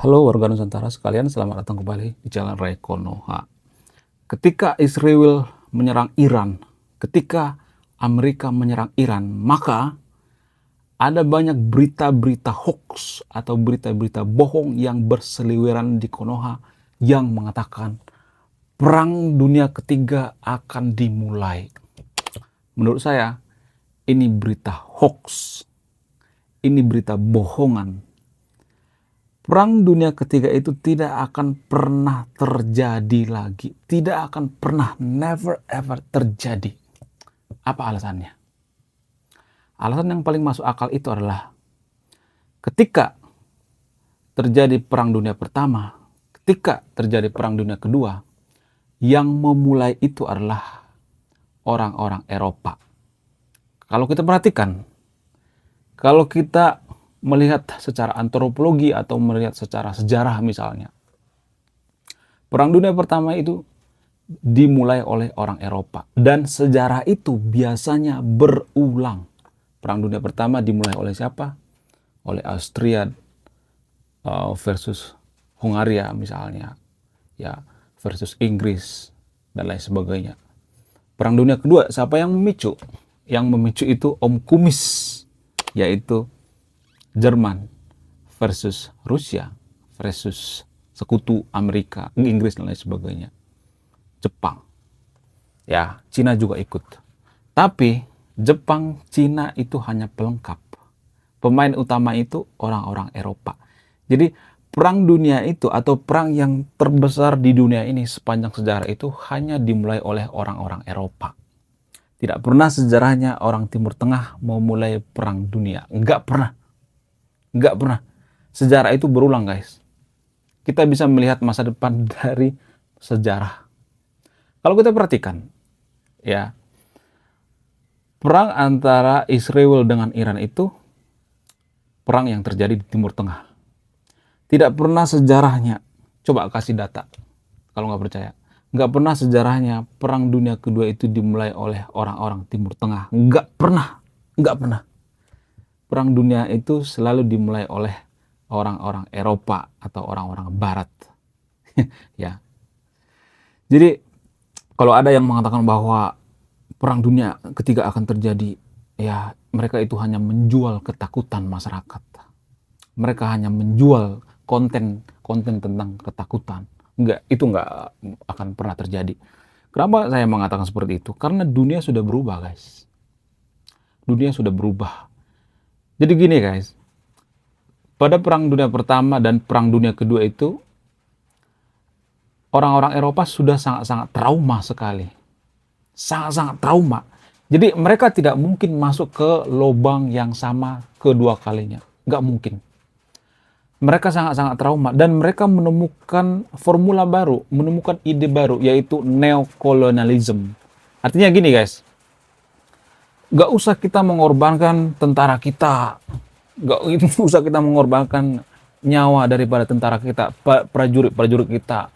Halo warga Nusantara sekalian, selamat datang kembali di channel Ray Konoha. Ketika Israel menyerang Iran, ketika Amerika menyerang Iran, maka ada banyak berita-berita hoax atau berita-berita bohong yang berseliweran di Konoha yang mengatakan perang dunia ketiga akan dimulai. Menurut saya, ini berita hoax, ini berita bohongan. Perang dunia ketiga itu tidak akan pernah terjadi lagi. Tidak akan pernah, never ever terjadi. Apa alasannya? Alasan yang paling masuk akal itu adalah ketika terjadi perang dunia pertama, ketika terjadi perang dunia kedua, yang memulai itu adalah orang-orang Eropa. Kalau kita perhatikan, kalau kita melihat secara antropologi atau melihat secara sejarah misalnya, perang dunia pertama itu dimulai oleh orang Eropa dan sejarah itu biasanya berulang. Perang dunia pertama dimulai oleh siapa? Oleh Austria versus Hungaria misalnya, ya, versus Inggris dan lain sebagainya. Perang dunia kedua siapa yang memicu? Yang memicu itu Om Kumis, yaitu Jerman versus Rusia versus sekutu Amerika, Inggris dan lain sebagainya. Jepang. Ya, Cina juga ikut. Tapi Jepang, Cina itu hanya pelengkap. Pemain utama itu orang-orang Eropa. Jadi perang dunia itu atau perang yang terbesar di dunia ini sepanjang sejarah itu hanya dimulai oleh orang-orang Eropa. Tidak pernah sejarahnya orang Timur Tengah mau mulai perang dunia. Enggak pernah. Enggak pernah. Sejarah itu berulang, guys. Kita bisa melihat masa depan dari sejarah. Kalau kita perhatikan, ya, perang antara Israel dengan Iran itu perang yang terjadi di Timur Tengah. Tidak pernah sejarahnya, coba kasih data kalau nggak percaya. Nggak pernah sejarahnya perang dunia kedua itu dimulai oleh orang-orang Timur Tengah. Nggak pernah. Nggak pernah. Perang dunia itu selalu dimulai oleh orang-orang Eropa atau orang-orang Barat. Ya. Jadi kalau ada yang mengatakan bahwa perang dunia ketiga akan terjadi, ya mereka itu hanya menjual ketakutan masyarakat. Mereka hanya menjual konten tentang ketakutan. Itu enggak akan pernah terjadi. Kenapa saya mengatakan seperti itu? Karena dunia sudah berubah, guys. Dunia sudah berubah. Jadi gini, guys, pada perang dunia pertama dan perang dunia kedua itu, orang-orang Eropa sudah sangat-sangat trauma sekali. Sangat-sangat trauma. Jadi mereka tidak mungkin masuk ke lubang yang sama kedua kalinya. Nggak mungkin. Mereka sangat-sangat trauma dan mereka menemukan formula baru, menemukan ide baru, yaitu neokolonialisme. Artinya gini, guys, nggak usah kita mengorbankan tentara kita, nggak usah kita mengorbankan nyawa daripada tentara kita, prajurit kita,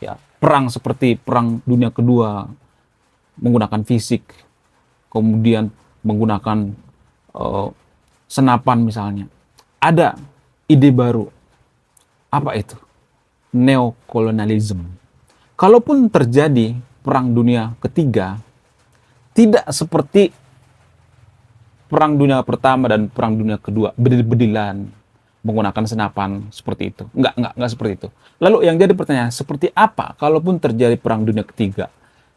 ya, perang seperti perang dunia kedua menggunakan fisik, kemudian menggunakan senapan misalnya. Ada ide baru. Apa itu? Neokolonialisme. Kalaupun terjadi perang dunia ketiga, tidak seperti perang dunia pertama dan perang dunia kedua, bedil-bedilan, menggunakan senapan seperti itu. Enggak seperti itu. Lalu yang jadi pertanyaan, seperti apa kalaupun terjadi perang dunia ketiga?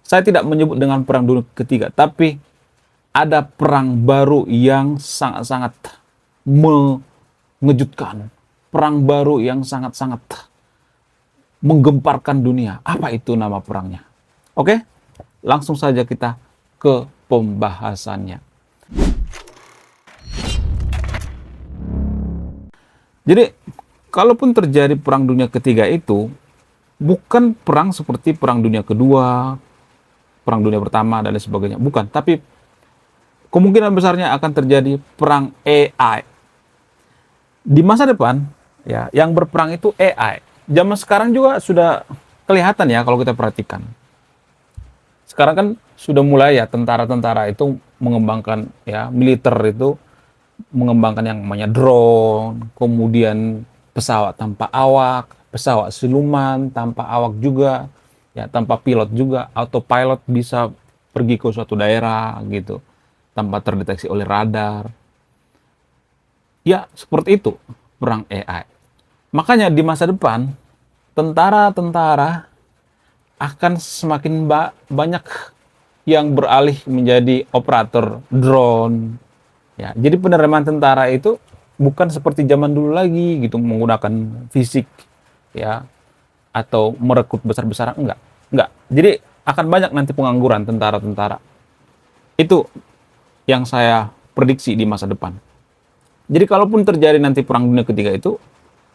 Saya tidak menyebut dengan perang dunia ketiga, tapi ada perang baru yang sangat-sangat mengejutkan. Perang baru yang sangat-sangat menggemparkan dunia. Apa itu nama perangnya? Oke, langsung saja kita ke pembahasannya. Jadi, kalaupun terjadi perang dunia ketiga itu, bukan perang seperti perang dunia kedua, perang dunia pertama, dan lain sebagainya. Bukan, tapi kemungkinan besarnya akan terjadi perang AI. Di masa depan, ya, yang berperang itu AI. Zaman sekarang juga sudah kelihatan ya kalau kita perhatikan. Sekarang kan sudah mulai ya tentara-tentara itu mengembangkan, ya, militer itu mengembangkan yang namanya drone, kemudian pesawat tanpa awak, pesawat siluman tanpa awak juga, ya tanpa pilot juga, autopilot bisa pergi ke suatu daerah gitu tanpa terdeteksi oleh radar. Ya, seperti itu perang AI. Makanya di masa depan tentara-tentara akan semakin banyak yang beralih menjadi operator drone. Ya, jadi penerimaan tentara itu bukan seperti zaman dulu lagi gitu menggunakan fisik ya atau merekrut besar-besaran, enggak. Jadi akan banyak nanti pengangguran tentara-tentara. Itu yang saya prediksi di masa depan. Jadi kalaupun terjadi nanti perang dunia ketiga itu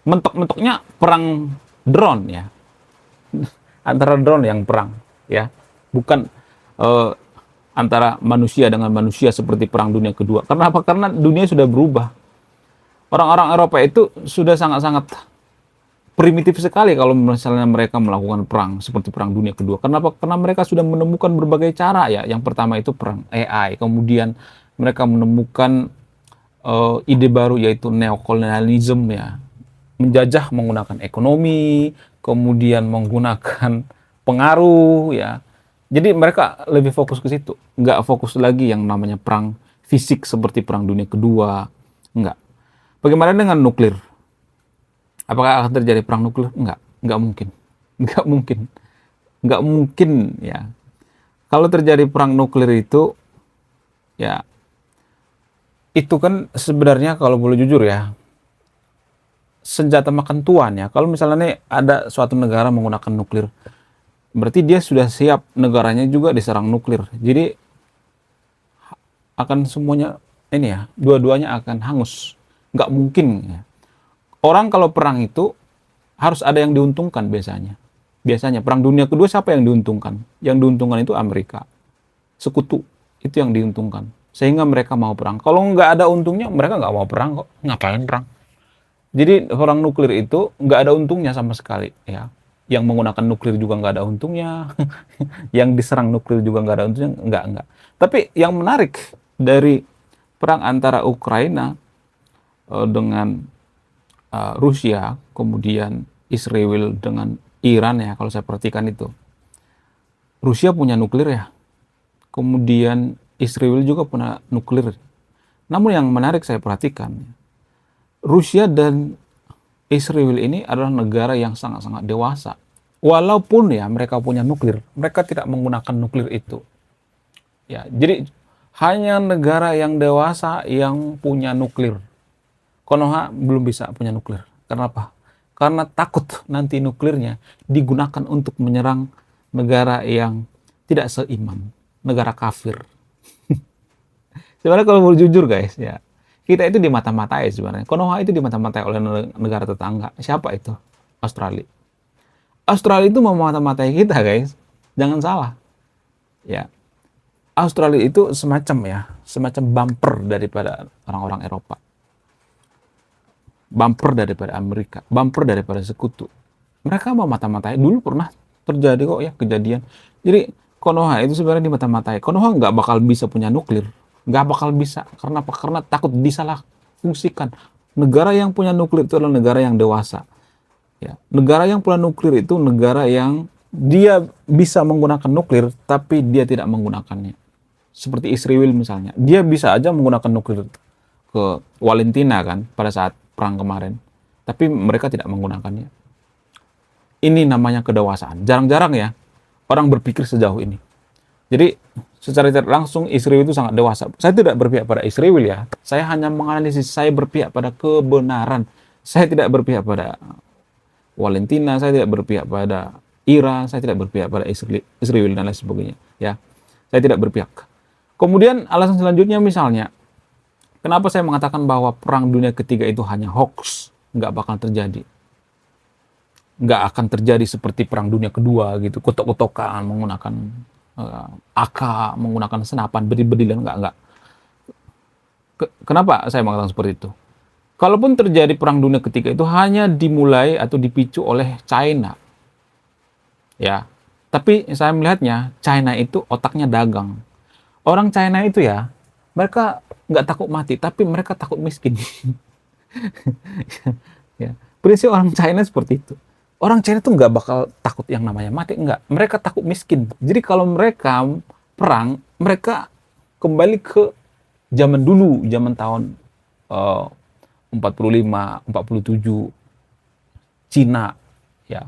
mentok-mentoknya perang drone ya, antara drone yang perang ya, bukan eh, antara manusia dengan manusia seperti perang dunia kedua. Karena apa? Karena dunia sudah berubah. Orang-orang Eropa itu sudah sangat-sangat primitif sekali kalau misalnya mereka melakukan perang seperti perang dunia kedua. Kenapa? Karena mereka sudah menemukan berbagai cara ya. Yang pertama itu perang AI, kemudian mereka menemukan ide baru yaitu neokolonialisme ya, menjajah menggunakan ekonomi, kemudian menggunakan pengaruh ya. Jadi mereka lebih fokus ke situ, nggak fokus lagi yang namanya perang fisik seperti perang dunia kedua, nggak. Bagaimana dengan nuklir? Apakah akan terjadi perang nuklir? Nggak mungkin, nggak mungkin, nggak mungkin ya. Kalau terjadi perang nuklir itu, ya itu kan sebenarnya kalau boleh jujur ya, senjata makan tuan ya. Kalau misalnya nih ada suatu negara menggunakan nuklir, berarti dia sudah siap negaranya juga diserang nuklir. Jadi akan semuanya ini ya, dua-duanya akan hangus. Nggak mungkin ya. Orang kalau perang itu harus ada yang diuntungkan biasanya. Biasanya perang dunia kedua siapa yang diuntungkan? Yang diuntungkan itu Amerika. Sekutu itu yang diuntungkan. Sehingga mereka mau perang. Kalau nggak ada untungnya, mereka nggak mau perang kok. Ngapain perang? Jadi perang nuklir itu nggak ada untungnya sama sekali ya. Yang menggunakan nuklir juga nggak ada untungnya. Yang diserang nuklir juga nggak ada untungnya. Nggak. Tapi yang menarik dari perang antara Ukraina dengan Rusia, kemudian Israel dengan Iran ya, kalau saya perhatikan itu. Rusia punya nuklir ya. Kemudian Israel juga punya nuklir. Namun yang menarik saya perhatikan, Rusia dan Israel ini adalah negara yang sangat-sangat dewasa. Walaupun ya mereka punya nuklir, mereka tidak menggunakan nuklir itu. Ya, jadi hanya negara yang dewasa yang punya nuklir. Konoha belum bisa punya nuklir. Kenapa? Karena takut nanti nuklirnya digunakan untuk menyerang negara yang tidak seiman, negara kafir. Sebenarnya kalau mau jujur guys ya, kita itu dimata-matai sebenarnya. Konoha itu dimata-matai oleh negara tetangga. Siapa itu? Australia. Australia itu memata-matai kita guys. Jangan salah. Ya. Australia itu semacam bumper daripada orang-orang Eropa. Bumper daripada Amerika, bumper daripada sekutu. Mereka mau mata-matai. Dulu pernah terjadi kok ya kejadian. Jadi Konoha itu sebenarnya di mata-matai. Konoha nggak bakal bisa punya nuklir, nggak bakal bisa. Karena apa? Karena takut disalah fungsikan. Negara yang punya nuklir itu adalah negara yang dewasa. Ya, negara yang punya nuklir itu negara yang dia bisa menggunakan nuklir, tapi dia tidak menggunakannya. Seperti Israel misalnya, dia bisa aja menggunakan nuklir ke Valentina kan pada saat perang kemarin, tapi mereka tidak menggunakannya. Ini namanya kedewasaan. Jarang-jarang ya orang berpikir sejauh ini. Jadi secara tidak langsung Israel itu sangat dewasa. Saya tidak berpihak pada Israel ya. Saya hanya menganalisis. Saya berpihak pada kebenaran. Saya tidak berpihak pada Valentina. Saya tidak berpihak pada Iran. Saya tidak berpihak pada Israel dan lain sebagainya. Ya, saya tidak berpihak. Kemudian alasan selanjutnya misalnya, kenapa saya mengatakan bahwa perang dunia ketiga itu hanya hoax, nggak bakal terjadi. Nggak akan terjadi seperti perang dunia kedua gitu, kotok-kotokan, menggunakan AK, menggunakan senapan, bedil-bedilan, nggak. Kenapa saya mengatakan seperti itu? Kalaupun terjadi perang dunia ketiga itu hanya dimulai atau dipicu oleh China. Ya, tapi saya melihatnya China itu otaknya dagang. Orang China itu ya, mereka nggak takut mati, tapi mereka takut miskin. Ya. Prinsip orang China seperti itu. Orang China tuh nggak bakal takut yang namanya mati, enggak. Mereka takut miskin. Jadi kalau mereka perang, mereka kembali ke zaman dulu, zaman tahun 45, 47, Cina, ya,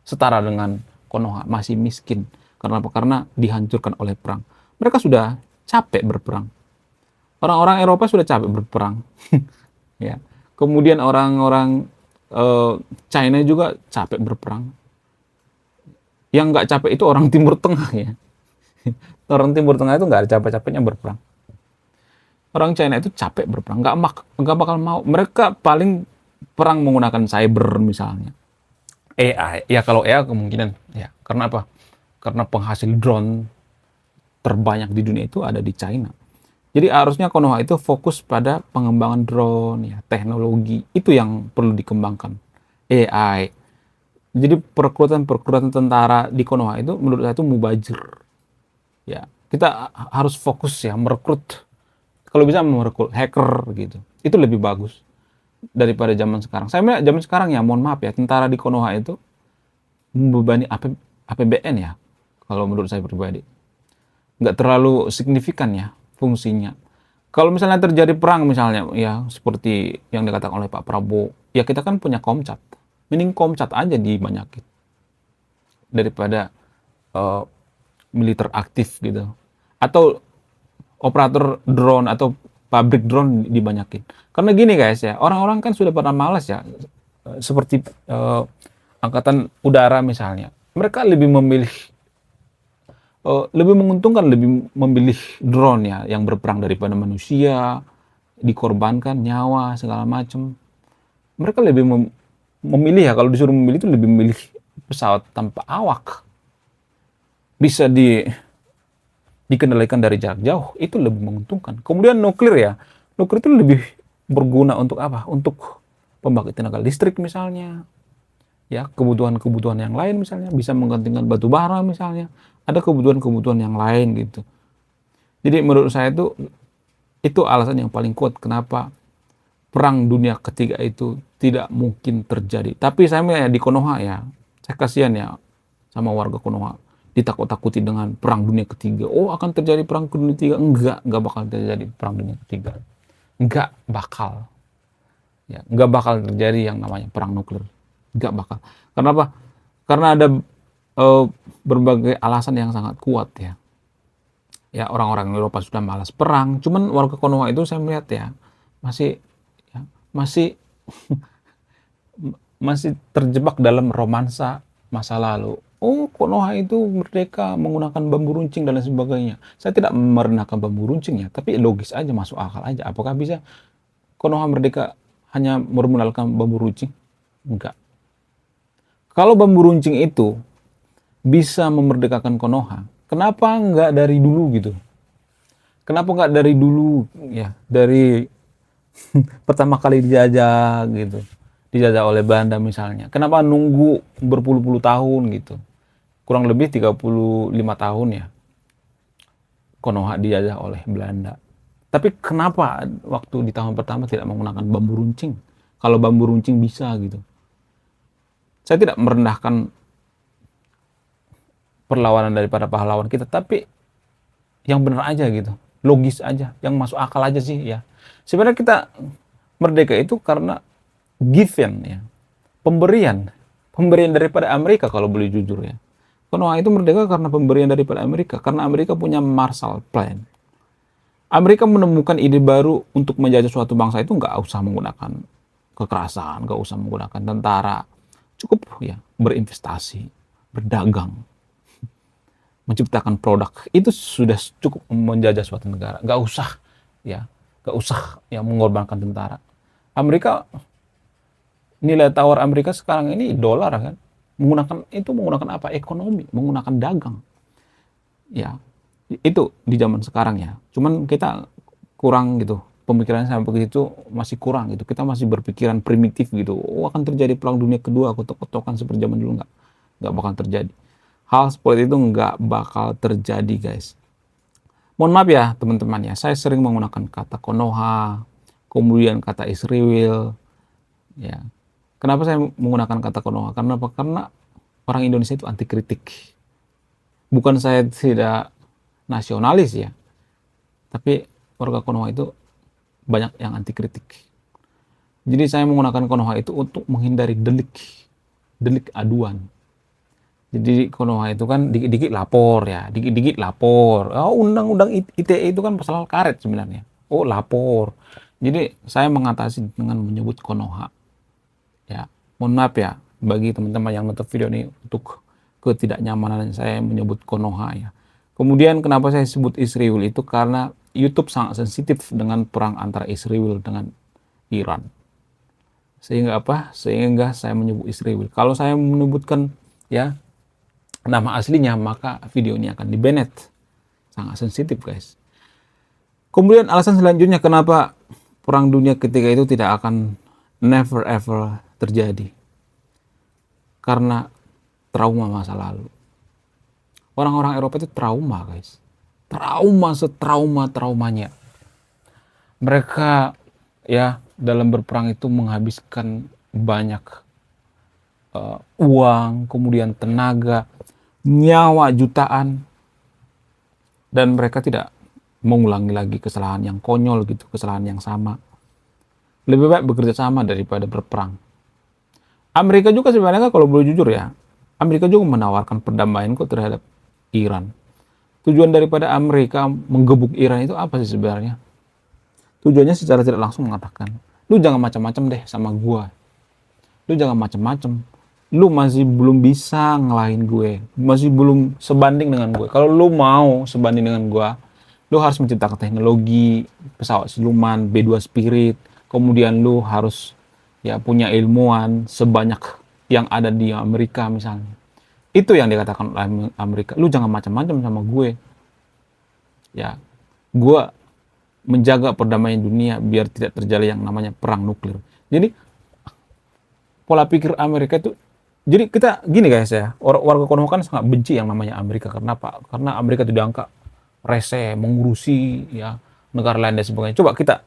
setara dengan Konoha, masih miskin. Karena apa? Karena dihancurkan oleh perang. Mereka sudah capek berperang. Orang-orang Eropa sudah capek berperang. Ya. Kemudian orang-orang China juga capek berperang. Yang nggak capek itu orang Timur Tengah ya. Orang Timur Tengah itu nggak ada capek-capeknya berperang. Orang China itu capek berperang, nggak bakal mau. Mereka paling perang menggunakan cyber misalnya. AI, ya kalau AI kemungkinan ya. Karena apa? Karena penghasil drone terbanyak di dunia itu ada di China. Jadi harusnya Konoha itu fokus pada pengembangan drone, ya, teknologi itu yang perlu dikembangkan. AI. Jadi perekrutan tentara di Konoha itu menurut saya itu mubazir. Ya, kita harus fokus ya merekrut. Kalau bisa merekrut hacker gitu. Itu lebih bagus daripada zaman sekarang. Saya melihat zaman sekarang ya, mohon maaf ya, tentara di Konoha itu membebani APBN ya. Kalau menurut saya pribadi, nggak terlalu signifikan ya fungsinya. Kalau misalnya terjadi perang misalnya ya seperti yang dikatakan oleh Pak Prabowo, ya kita kan punya Komcat. Mending Komcat aja dibanyakin daripada uh, militer aktif gitu. Atau operator drone atau pabrik drone dibanyakin. Karena gini guys ya, orang-orang kan sudah pada malas ya, seperti angkatan udara misalnya. Mereka lebih menguntungkan lebih memilih drone ya yang berperang daripada manusia, dikorbankan nyawa segala macam. Mereka lebih memilih ya, kalau disuruh memilih itu lebih memilih pesawat tanpa awak, bisa dikendalikan dari jarak jauh, itu lebih menguntungkan. Kemudian nuklir ya, nuklir itu lebih berguna untuk apa? Untuk pembangkit tenaga listrik misalnya, ya, kebutuhan-kebutuhan yang lain misalnya, bisa menggantikan batu bara misalnya, ada kebutuhan-kebutuhan yang lain gitu. Jadi menurut saya itu alasan yang paling kuat kenapa perang dunia ketiga itu tidak mungkin terjadi. Tapi saya melihat di Konoha ya, saya kasihan ya sama warga Konoha, ditakut-takuti dengan perang dunia ketiga. Oh, akan terjadi perang dunia ketiga. Enggak bakal terjadi perang dunia ketiga. Enggak bakal. Ya, enggak bakal terjadi yang namanya perang nuklir. Enggak bakal. Karena apa? Karena ada berbagai alasan yang sangat kuat ya. Ya, orang-orang Eropa sudah malas perang. Cuman warga Konoha itu saya melihat ya masih ya, masih masih terjebak dalam romansa masa lalu. Oh, Konoha itu merdeka menggunakan bambu runcing dan lain sebagainya. Saya tidak merendahkan bambu runcing ya, tapi logis aja, masuk akal aja. Apakah bisa Konoha merdeka hanya bermodalkan bambu runcing? Enggak. Kalau bambu runcing itu bisa memerdekakan Konoha, kenapa enggak dari dulu gitu? Kenapa enggak dari dulu ya, dari pertama kali dijajah gitu, dijajah oleh Belanda misalnya? Kenapa nunggu berpuluh-puluh tahun gitu? Kurang lebih 35 tahun ya Konoha dijajah oleh Belanda. Tapi kenapa waktu di tahun pertama tidak menggunakan bambu runcing? Kalau bambu runcing bisa gitu. Saya tidak merendahkan perlawanan daripada pahlawan kita, tapi yang benar aja gitu, logis aja, yang masuk akal aja sih ya. Sebenarnya kita merdeka itu karena given ya, pemberian daripada Amerika kalau boleh jujur ya. Konoha itu merdeka karena pemberian daripada Amerika, karena Amerika punya Marshall Plan. Amerika menemukan ide baru untuk menjajah suatu bangsa itu nggak usah menggunakan kekerasan, nggak usah menggunakan tentara, cukup ya berinvestasi, berdagang, menciptakan produk, itu sudah cukup menjajah suatu negara. Nggak usah ya, nggak usah ya mengorbankan tentara. Amerika, nilai tawar Amerika sekarang ini dolar kan, menggunakan apa? Ekonomi, menggunakan dagang. Ya, itu di zaman sekarang ya. Cuman kita kurang gitu. Pemikirannya sampai begitu masih kurang gitu. Kita masih berpikiran primitif gitu. Oh, akan terjadi perang dunia kedua, kotok-kotokan seperti zaman dulu, nggak bakal terjadi. Hal seperti itu nggak bakal terjadi, guys. Mohon maaf ya teman-teman ya. Saya sering menggunakan kata Konoha, kemudian kata Israel, ya, Kenapa saya menggunakan kata Konoha? Karena apa? Karena orang Indonesia itu anti kritik. Bukan saya tidak nasionalis ya, tapi warga Konoha itu banyak yang anti kritik. Jadi saya menggunakan Konoha itu untuk menghindari delik aduan. Jadi Konoha itu kan dikit-dikit lapor ya, dikit-dikit lapor. Oh, undang-undang ITE itu kan pasal karet sebenarnya. Oh, lapor. Jadi saya mengatasi dengan menyebut Konoha. Ya, mohon maaf ya bagi teman-teman yang nonton video ini untuk ketidaknyamanan saya menyebut Konoha ya. Kemudian kenapa saya sebut Israel itu karena YouTube sangat sensitif dengan perang antara Israel dengan Iran. Sehingga apa? Sehingga saya menyebut Israel. Kalau saya menyebutkan ya nama aslinya, maka video ini akan di-banned. Sangat sensitif, guys. Kemudian alasan selanjutnya kenapa perang dunia ketiga itu tidak akan never ever terjadi. Karena trauma masa lalu. Orang-orang Eropa itu trauma, guys. Trauma setrauma-traumanya. Mereka ya dalam berperang itu menghabiskan banyak uang, kemudian tenaga, nyawa jutaan, dan mereka tidak mengulangi lagi kesalahan yang konyol gitu, kesalahan yang sama. Lebih baik bekerja sama daripada berperang. Amerika juga sebenarnya kalau boleh jujur ya, Amerika juga menawarkan perdamaian kok terhadap Iran. Tujuan daripada Amerika menggebuk Iran itu apa sih sebenarnya? Tujuannya secara tidak langsung mengatakan, lu jangan macam-macam deh sama gua. Lu jangan macam-macam. Lu masih belum bisa ngelahin gue. Masih belum sebanding dengan gue. Kalau lu mau sebanding dengan gue, lu harus menciptakan teknologi, pesawat siluman, B2 Spirit. Kemudian lu harus ya punya ilmuwan sebanyak yang ada di Amerika misalnya. Itu yang dikatakan oleh Amerika. Lu jangan macam-macam sama gue. Ya, gue menjaga perdamaian dunia biar tidak terjadi yang namanya perang nuklir. Jadi pola pikir Amerika itu, jadi kita gini guys ya, warga Konoha kan sangat benci yang namanya Amerika. Karena apa? Karena Amerika itu dianggap rese, mengurusi ya negara lain dan sebagainya. Coba kita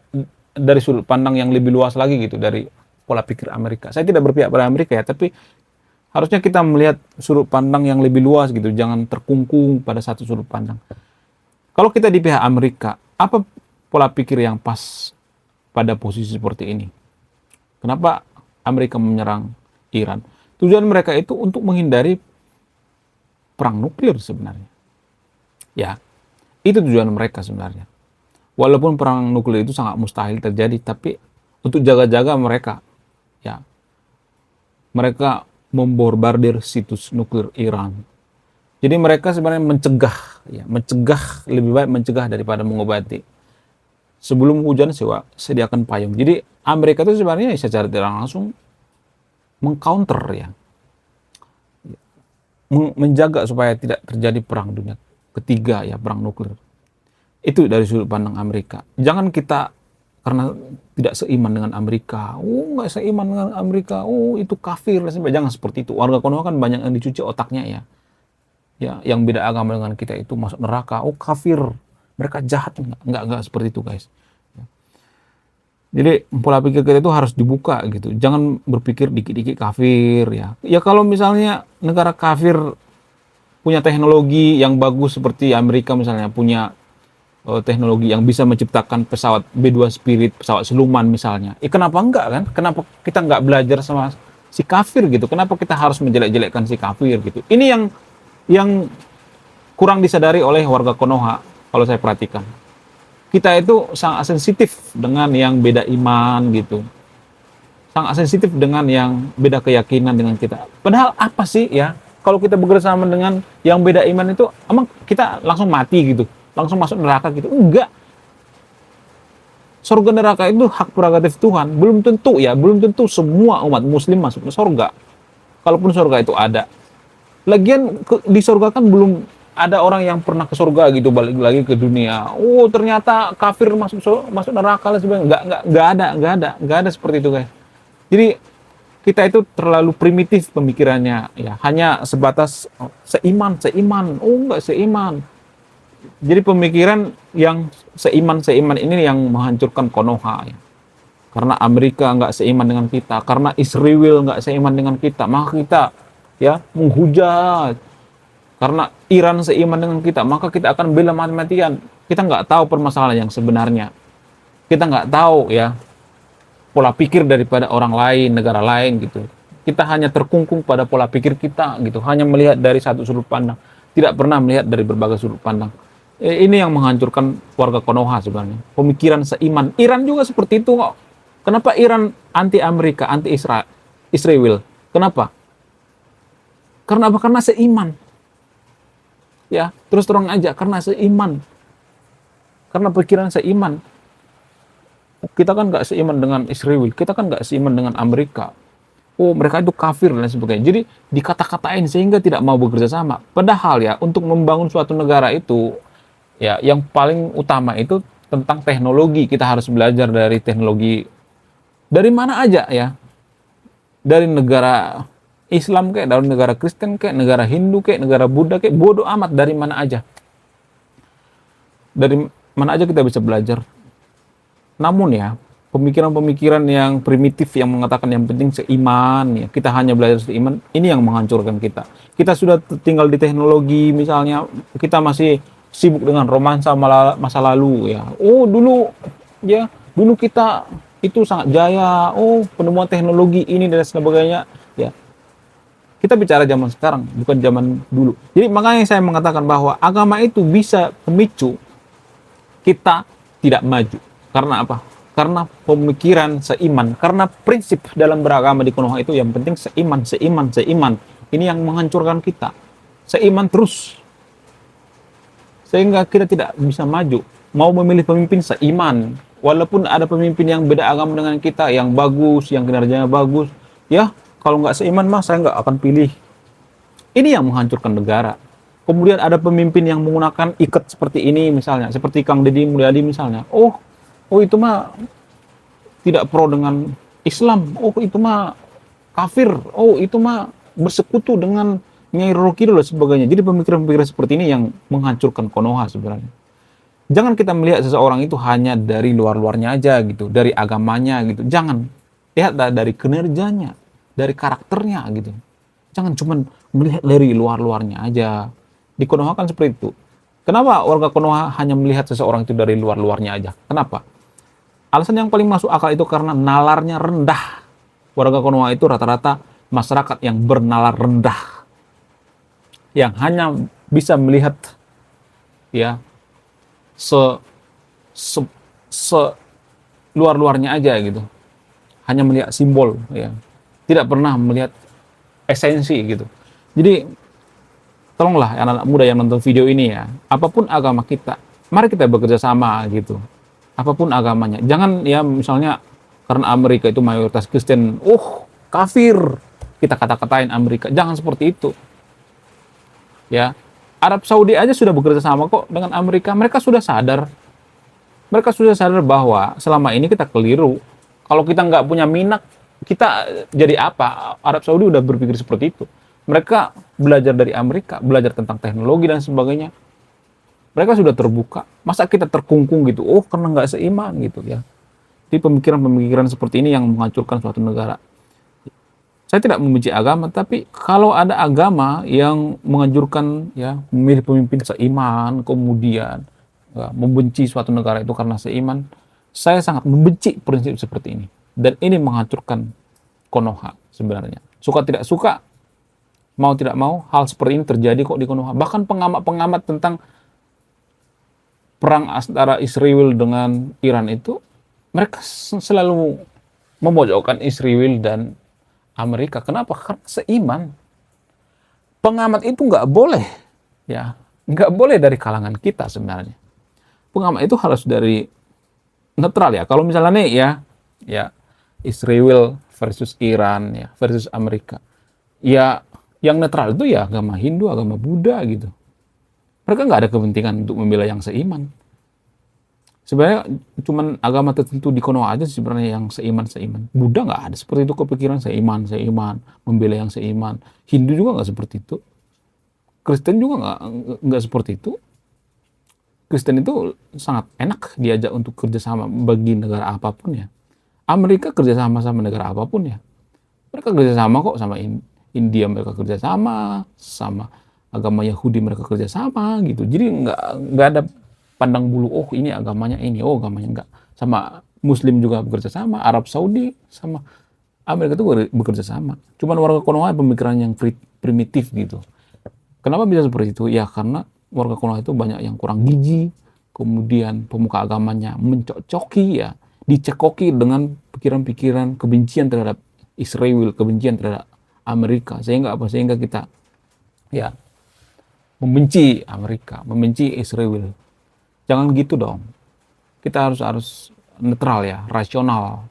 dari sudut pandang yang lebih luas lagi gitu, dari pola pikir Amerika. Saya tidak berpihak pada Amerika ya, tapi harusnya kita melihat sudut pandang yang lebih luas gitu, jangan terkungkung pada satu sudut pandang. Kalau kita di pihak Amerika, apa pola pikir yang pas pada posisi seperti ini? Kenapa Amerika menyerang Iran? Tujuan mereka itu untuk menghindari perang nuklir sebenarnya. Ya, itu tujuan mereka sebenarnya. Walaupun perang nuklir itu sangat mustahil terjadi, tapi untuk jaga-jaga mereka, ya, mereka membombardir situs nuklir Iran. Jadi mereka sebenarnya mencegah, lebih baik mencegah daripada mengobati. Sebelum hujan sediakan payung. Jadi Amerika itu sebenarnya secara tidak langsung mengcounter ya, menjaga supaya tidak terjadi perang dunia ketiga ya, perang nuklir. Itu dari sudut pandang Amerika. Jangan kita karena tidak seiman dengan Amerika, nggak seiman dengan Amerika, itu kafir, jangan seperti itu. Warga Konoha kan banyak yang dicuci otaknya ya, yang beda agama dengan kita itu masuk neraka, kafir, mereka jahat, nggak seperti itu guys. Jadi pola pikir kita itu harus dibuka gitu, jangan berpikir dikit-dikit kafir ya. Ya kalau misalnya negara kafir punya teknologi yang bagus seperti Amerika misalnya, punya teknologi yang bisa menciptakan pesawat B2 Spirit, pesawat siluman misalnya. Kenapa enggak kan? Kenapa kita enggak belajar sama si kafir gitu? Kenapa kita harus menjelek-jelekkan si kafir gitu? Ini yang kurang disadari oleh warga Konoha kalau saya perhatikan. Kita itu sangat sensitif dengan yang beda iman gitu. Sangat sensitif dengan yang beda keyakinan dengan kita. Padahal apa sih ya? Kalau kita bekerja sama dengan yang beda iman itu, emang kita langsung mati gitu? Langsung masuk neraka gitu? Enggak. Surga neraka itu hak prerogatif Tuhan. Belum tentu semua umat muslim masuk ke surga. Kalaupun surga itu ada. Lagian di surga kan belum ada orang yang pernah ke surga gitu, balik lagi ke dunia. Ternyata kafir masuk neraka lah sebenarnya. Enggak ada seperti itu guys. Jadi kita itu terlalu primitif pemikirannya ya. Hanya sebatas seiman. Enggak seiman. Jadi pemikiran yang seiman ini yang menghancurkan Konoha ya. karena Amerika nggak seiman dengan kita, karena Israel nggak seiman dengan kita, maka kita ya menghujat. Karena Iran seiman dengan kita, maka kita akan bela mati-matian. Kita nggak tahu permasalahan yang sebenarnya. Kita nggak tahu ya pola pikir daripada orang lain, negara lain gitu. Kita hanya terkungkung pada pola pikir kita gitu, hanya melihat dari satu sudut pandang, tidak pernah melihat dari berbagai sudut pandang. Ini yang menghancurkan warga Konoha sebenarnya. Pemikiran seiman. Iran juga seperti itu kok. Kenapa Iran anti Amerika, anti Israel? Kenapa? Karena apa? Karena seiman. Ya, terus terang aja, karena seiman. Karena pikiran seiman. Kita kan nggak seiman dengan Israel, kita kan nggak seiman dengan Amerika. Oh, mereka itu kafir dan sebagainya. Jadi dikata-katain sehingga tidak mau bekerja sama. Padahal ya, untuk membangun suatu negara itu, ya yang paling utama itu tentang teknologi. Kita harus belajar dari teknologi dari mana aja ya. Dari negara Islam kayak, dari negara Kristen kayak, negara Hindu kayak, negara Buddha kayak, bodoh amat dari mana aja. Dari mana aja kita bisa belajar. Namun ya, pemikiran-pemikiran yang primitif yang mengatakan yang penting seiman, ya, kita hanya belajar seiman, ini yang menghancurkan kita. Kita sudah tinggal di teknologi misalnya, kita masih sibuk dengan romansa masa lalu ya. Oh, dulu kita itu sangat jaya. Oh, penemuan teknologi ini dan sebagainya ya. Kita bicara zaman sekarang, bukan zaman dulu. Jadi makanya saya mengatakan bahwa agama itu bisa memicu kita tidak maju. Karena apa? Karena pemikiran seiman, karena prinsip dalam beragama di Konoha itu yang penting seiman, seiman, seiman. Ini yang menghancurkan kita. Seiman terus. Sehingga kita tidak bisa maju. Mau memilih pemimpin seiman. Walaupun ada pemimpin yang beda agama dengan kita, yang bagus, yang kinerjanya bagus. Ya, kalau nggak seiman mah saya nggak akan pilih. Ini yang menghancurkan negara. Kemudian ada pemimpin yang menggunakan ikat seperti ini misalnya. Seperti Kang Deddy Mulyadi misalnya. Oh itu mah tidak pro dengan Islam. Oh itu mah kafir. Oh itu mah bersekutu dengan Nyai Roro Kidul dan sebagainya. Jadi pemikiran-pemikiran seperti ini yang menghancurkan Konoha sebenarnya. Jangan kita melihat seseorang itu hanya dari luar-luarnya aja gitu, dari agamanya gitu. Jangan. Lihat dari kinerjanya, dari karakternya gitu. Jangan cuma melihat dari luar-luarnya aja. Di Konoha kan seperti itu. Kenapa warga Konoha hanya melihat seseorang itu dari luar-luarnya aja? Kenapa? Alasan yang paling masuk akal itu karena nalarnya rendah. Warga Konoha itu rata-rata masyarakat yang bernalar rendah. Yang hanya bisa melihat ya luar-luarnya aja gitu. Hanya melihat simbol ya. Tidak pernah melihat esensi gitu. Jadi tolonglah anak-anak muda yang nonton video ini ya, apapun agama kita, mari kita bekerja sama gitu. Apapun agamanya. Jangan ya misalnya karena Amerika itu mayoritas Kristen, kafir. Kita kata-katain Amerika. Jangan seperti itu. Ya. Arab Saudi aja sudah bekerja sama kok dengan Amerika. Mereka sudah sadar. Mereka sudah sadar bahwa selama ini kita keliru. Kalau kita nggak punya minat, kita jadi apa? Arab Saudi udah berpikir seperti itu. Mereka belajar dari Amerika, belajar tentang teknologi dan sebagainya. Mereka sudah terbuka. Masa kita terkungkung gitu? Karena nggak seiman gitu ya. Jadi pemikiran-pemikiran seperti ini yang menghancurkan suatu negara. Saya tidak membenci agama, tapi kalau ada agama yang menganjurkan ya memilih pemimpin seiman, kemudian ya, membenci suatu negara itu karena seiman, saya sangat membenci prinsip seperti ini. Dan ini menghancurkan Konoha sebenarnya. Suka tidak suka, mau tidak mau, hal seperti ini terjadi kok di Konoha. Bahkan pengamat-pengamat tentang perang antara Israel dengan Iran itu, mereka selalu memojokkan Israel dan Amerika. Kenapa? Karena seiman. Pengamat itu nggak boleh, ya, nggak boleh dari kalangan kita sebenarnya. Pengamat itu harus dari netral ya. Kalau misalnya nih ya Israel versus Iran ya versus Amerika, ya yang netral itu ya agama Hindu, agama Buddha gitu. Mereka nggak ada kepentingan untuk membela yang seiman. Sebenarnya cuman agama tertentu di Konoha aja sebenarnya yang seiman-seiman. Buddha nggak ada seperti itu kepikiran seiman, membela yang seiman. Hindu juga nggak seperti itu. Kristen juga nggak seperti itu. Kristen itu sangat enak diajak untuk kerjasama bagi negara apapun ya. Amerika kerjasama sama negara apapun ya. Mereka kerjasama kok sama India, mereka kerjasama sama agama Yahudi, mereka kerjasama gitu. Jadi nggak ada pandang bulu, oh ini agamanya ini, oh agamanya enggak. Sama Muslim juga bekerja sama, Arab Saudi sama Amerika itu bekerja sama. Cuman warga Konoha pemikiran yang primitif gitu. Kenapa bisa seperti itu? Ya karena warga Konoha itu banyak yang kurang gizi, kemudian pemuka agamanya mencocoki ya, dicekoki dengan pikiran-pikiran kebencian terhadap Israel, kebencian terhadap Amerika, sehingga apa? Sehingga kita ya membenci Amerika, membenci Israel. Jangan gitu dong. Kita harus netral ya, rasional.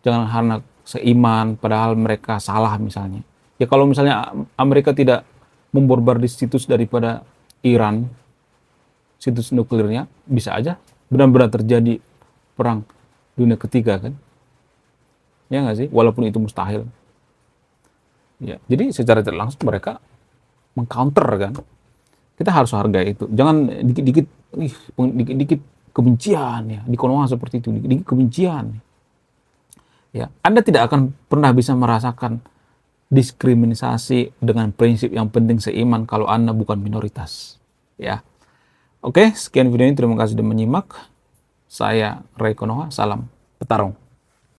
Jangan karena seiman padahal mereka salah misalnya. Ya kalau misalnya Amerika tidak membombardir situs daripada Iran, situs nuklirnya, bisa aja benar-benar terjadi perang dunia ketiga kan. Ya nggak sih? Walaupun itu mustahil. Ya, jadi secara tidak langsung mereka mengcounter kan. Kita harus hargai itu. Jangan dikit-dikit kebencian ya. Di Konoha seperti itu, dikit-dikit kebencian. Ya, Anda tidak akan pernah bisa merasakan diskriminasi dengan prinsip yang penting seiman kalau Anda bukan minoritas. Ya. Oke, sekian video ini. Terima kasih sudah menyimak. Saya Ray Konoha. Salam petarung.